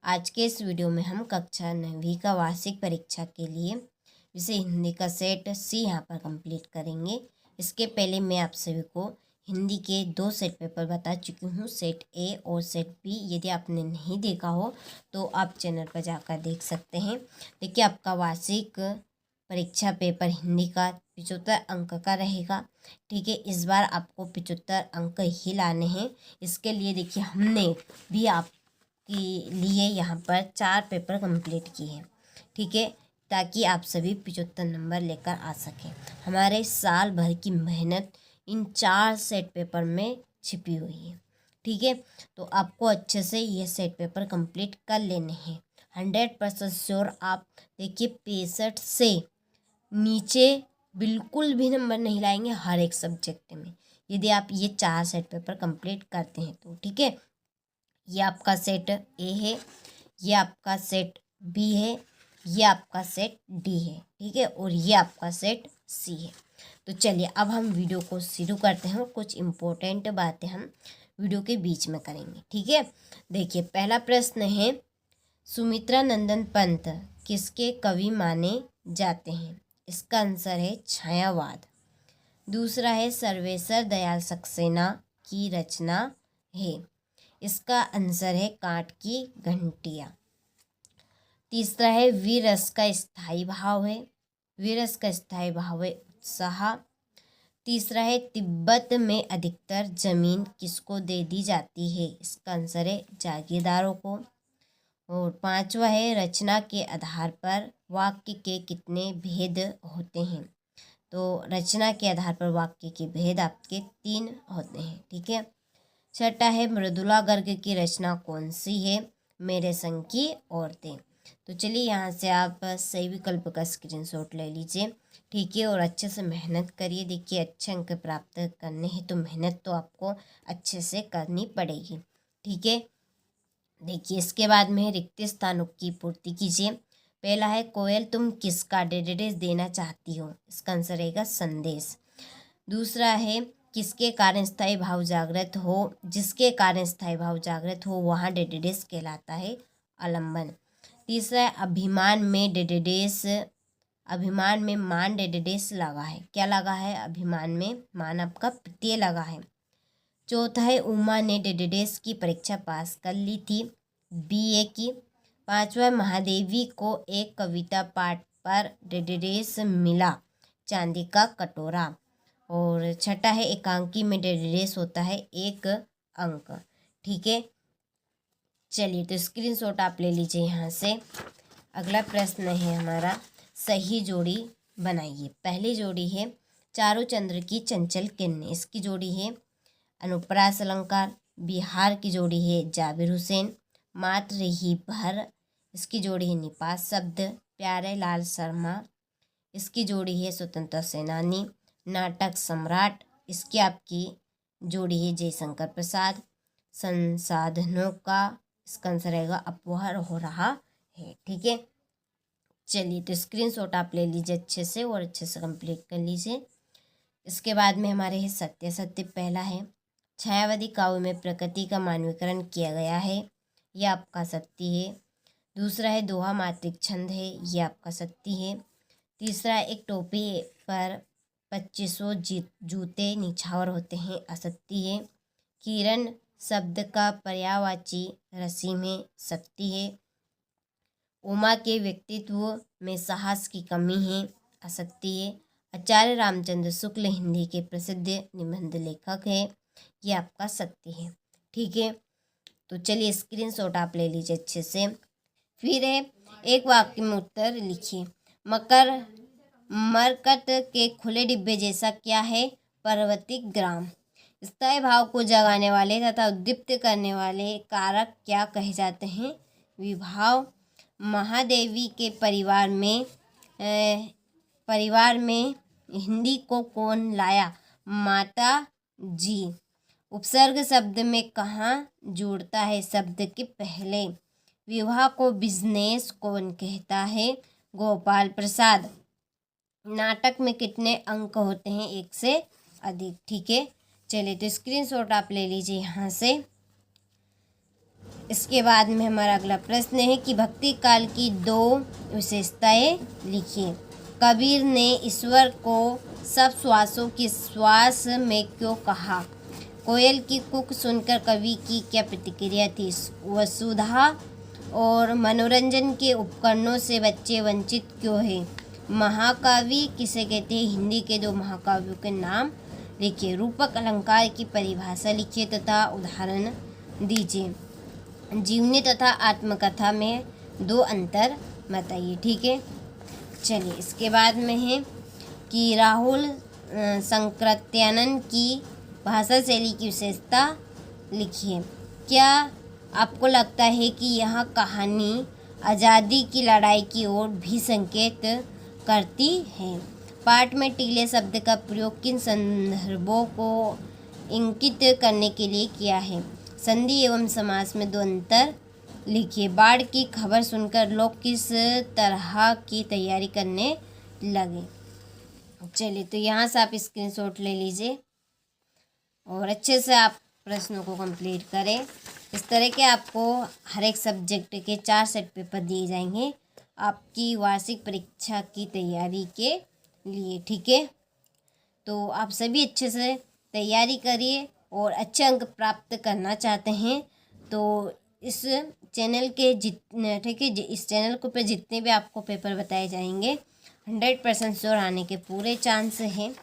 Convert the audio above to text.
आज के इस वीडियो में हम कक्षा 9वीं का वार्षिक परीक्षा के लिए विषय हिंदी का सेट सी यहाँ पर कंप्लीट करेंगे। इसके पहले मैं आप सभी को हिंदी के 2 सेट पेपर बता चुकी हूँ, सेट ए और सेट बी। यदि आपने नहीं देखा हो तो आप चैनल पर जाकर देख सकते हैं। देखिए, आपका वार्षिक परीक्षा पेपर हिंदी का 75 अंक का रहेगा। ठीक है, इस बार आपको 75 अंक ही लाने हैं। इसके लिए देखिए, हमने भी आप के लिए यहाँ पर 4 पेपर कंप्लीट किए हैं। ठीक है, ताकि आप सभी 75 नंबर लेकर आ सकें। हमारे साल भर की मेहनत इन 4 सेट पेपर में छिपी हुई है। ठीक है, तो आपको अच्छे से ये सेट पेपर कंप्लीट कर लेने हैं। 100% श्योर आप देखिए 65 से नीचे बिल्कुल भी नंबर नहीं लाएंगे हर एक सब्जेक्ट में, यदि आप ये 4 सेट पेपर कंप्लीट करते हैं तो। ठीक है, ये आपका सेट ए है, ये आपका सेट बी है, ये आपका सेट डी है। ठीक है, और ये आपका सेट सी है। तो चलिए अब हम वीडियो को शुरू करते हैं। कुछ इम्पोर्टेंट बातें हम वीडियो के बीच में करेंगे। ठीक है, देखिए पहला प्रश्न है, सुमित्रा नंदन पंत किसके कवि माने जाते हैं? इसका आंसर है छायावाद। दूसरा है, सर्वेश्वर दयाल सक्सेना की रचना है। इसका आंसर है कांट की घंटियाँ। तीसरा है, वीर रस का स्थायी भाव है। वीर रस का स्थायी भाव है उत्साह। तीसरा है, तिब्बत में अधिकतर जमीन किसको दे दी जाती है? इसका आंसर है जागीरदारों को। और पांचवा है, रचना के आधार पर वाक्य के कितने भेद होते हैं? तो रचना के आधार पर वाक्य के भेद आपके 3 होते हैं। ठीक है, छठा है, मृदुला गर्ग की रचना कौन सी है? मेरे संग की औरतें। तो चलिए यहाँ से आप सही विकल्प का स्क्रीनशॉट ले लीजिए। ठीक है, और अच्छे से मेहनत करिए। देखिए, अच्छे अंक प्राप्त करने हैं तो मेहनत तो आपको अच्छे से करनी पड़ेगी। ठीक है, देखिए इसके बाद में रिक्त स्थानों की पूर्ति कीजिए। पहला है, कोयल तुम किसका डेडिकेट देना चाहती हो? इसका आंसर रहेगा संदेश। दूसरा है, किसके कारण स्थायी भाव जागृत हो? जिसके कारण स्थायी भाव जागृत हो वहाँ डेडिडेस कहलाता है आलम्बन। तीसरा है, अभिमान में डेडिडेस, अभिमान में मान डेडिडेस लगा है। क्या लगा है? अभिमान में मान आपका प्रत्यय लगा है। चौथा है, उमा ने डेडिडेस की परीक्षा पास कर ली थी, BA की। पांचवा, महादेवी को एक कविता पाठ पर डेडिडेस मिला, चांदी का कटोरा। और छठा है, एकांकी में डेडिडेस होता है 1 अंक। ठीक है, चलिए तो स्क्रीनशॉट आप ले लीजिए यहाँ से। अगला प्रश्न है हमारा, सही जोड़ी बनाइए। पहली जोड़ी है, चारों चंद्र की चंचल किरणें। इसकी जोड़ी है अनुप्रास अलंकार। बिहार की जोड़ी है जाबिर हुसैन। मात्र ही भर, इसकी जोड़ी है निपात शब्द। प्यारे लाल शर्मा, इसकी जोड़ी है स्वतंत्रता सेनानी। नाटक सम्राट, इसकी आपकी जोड़ी है जयशंकर प्रसाद। संसाधनों का, इसका आंसर रहेगा अपव्यय हो रहा है। ठीक है, चलिए तो स्क्रीनशॉट आप ले लीजिए अच्छे से और अच्छे से कंप्लीट कर लीजिए। इसके बाद में हमारे है सत्य सत्य। पहला है, छायावादी काव्य में प्रकृति का मानवीकरण किया गया है, यह आपका सत्य है। दूसरा है, दोहा मात्रिक छंद है, यह आपका सत्य है। तीसरा, एक टोपी पर 2500 जूते निछावर होते हैं, असत्य है। किरण शब्द का पर्यायवाची रसीम है, सत्य है। उमा के व्यक्तित्व में साहस की कमी है, असत्य है। आचार्य रामचंद्र शुक्ल हिंदी के प्रसिद्ध निबंध लेखक है, ये आपका सत्य है। ठीक है, तो चलिए स्क्रीनशॉट आप ले लीजिए अच्छे से। फिर है, एक वाक्य में उत्तर लिखिए। मरकट के खुले डिब्बे जैसा क्या है? पर्वतिक ग्राम। स्थायी भाव को जगाने वाले तथा उद्दीप्त करने वाले कारक क्या कहे जाते हैं? विभाव। महादेवी के परिवार में हिंदी को कौन लाया? माता जी। उपसर्ग शब्द में कहाँ जुड़ता है? शब्द के पहले। विवाह को बिजनेस कौन कहता है? गोपाल प्रसाद। नाटक में कितने अंक होते हैं? 1 से अधिक। ठीक है, चलिए तो स्क्रीनशॉट आप ले लीजिए यहाँ से। इसके बाद में हमारा अगला प्रश्न है कि भक्ति काल की 2 विशेषताएं लिखिए। कबीर ने ईश्वर को सब श्वासों के श्वास में क्यों कहा? कोयल की कूक सुनकर कवि की क्या प्रतिक्रिया थी? वसुधा और मनोरंजन के उपकरणों से बच्चे वंचित क्यों हैं? महाकाव्य किसे कहते हैं? हिंदी के 2 महाकाव्यों के नाम लिखिए। रूपक अलंकार की परिभाषा लिखिए तथा उदाहरण दीजिए। जीवनी तथा आत्मकथा में 2 अंतर बताइए। ठीक है, चलिए इसके बाद में है कि राहुल संकृत्यानन की भाषा शैली की विशेषता लिखिए। क्या आपको लगता है कि यह कहानी आज़ादी की लड़ाई की ओर भी संकेत करती है? पाठ में टीले शब्द का प्रयोग किन संदर्भों को इंगित करने के लिए किया है? संधि एवं समास में 2 अंतर लिखिए। बाढ़ की खबर सुनकर लोग किस तरह की तैयारी करने लगे? चलिए, तो यहाँ से आप स्क्रीनशॉट ले लीजिए और अच्छे से आप प्रश्नों को कंप्लीट करें। इस तरह के आपको हर एक सब्जेक्ट के 4 सेट पेपर दिए जाएंगे आपकी वार्षिक परीक्षा की तैयारी के लिए। ठीक है, तो आप सभी अच्छे से तैयारी करिए और अच्छे अंक प्राप्त करना चाहते हैं तो इस चैनल के ठीक है, इस चैनल को पे जितने भी आपको पेपर बताए जाएंगे 100% श्योर आने के पूरे चांस हैं।